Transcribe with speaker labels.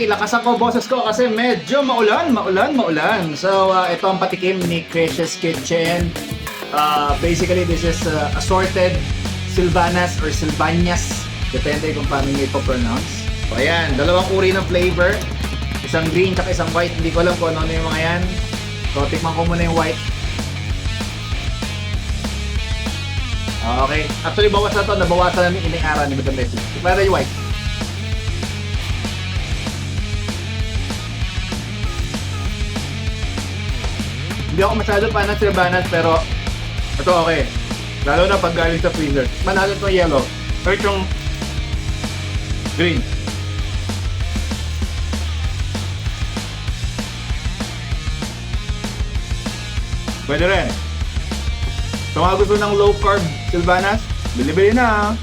Speaker 1: Lakasan ko boses ko kasi medyo maulan. So, ito ang patikim ni Krish's Kitchen. Basically, this is assorted Sylvanas or Sylvanias. Depende kung paano nyo ito-pronounce. So, ayan, dalawang uri ng flavor. Isang green at isang white. Hindi ko alam kung ano yung mga yan. So, tikman ko muna yung white. Okay. Actually, bawas na to. Nabawasan na ni Inay-Ara ni Madam Bessie. Para yung white. Hindi ako masyado fan ng Sylvanas pero ito okay. Lalo na pag galing sa freezer. Manalo itong yellow. Or itong green. Pwede rin. Kung mga gusto ng low carb Sylvanas, bili-bili na.